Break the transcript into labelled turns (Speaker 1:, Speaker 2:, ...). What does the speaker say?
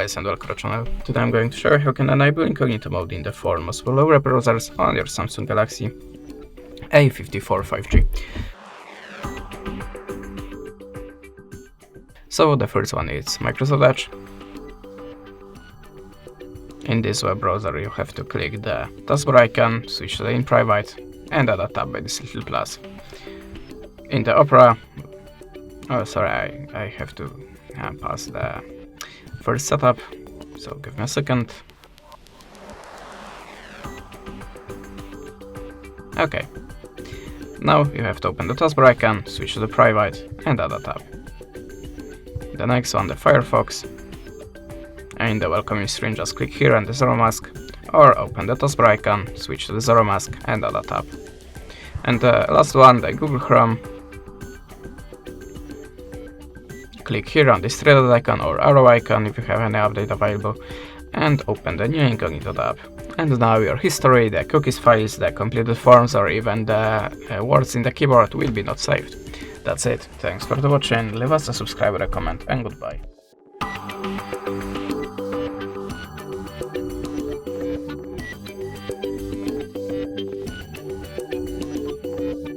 Speaker 1: guys and welcome to the channel. Today I'm going to show you how you can enable Incognito mode in the four most popular browsers on your Samsung Galaxy A54 5G. So the first one is Microsoft Edge. In this web browser you have to click the taskbar icon, switch to the in private and add a tab by this little plus. In the Opera, I have to pass the first setup, so give me a second. Okay, now you have to open the taskbar icon, switch to the private and add a tab. The next one, the Firefox. And in the welcoming screen just click here on the zero mask, or open the taskbar icon, switch to the zero mask and add a tab. And the last one, the Google Chrome. Click here on this threaded icon or arrow icon if you have any update available, and open the new Incognito tab. And now your history, the cookies files, the completed forms or even the words in the keyboard will be not saved. That's it. Thanks for watching, leave us a subscribe or a comment, and goodbye.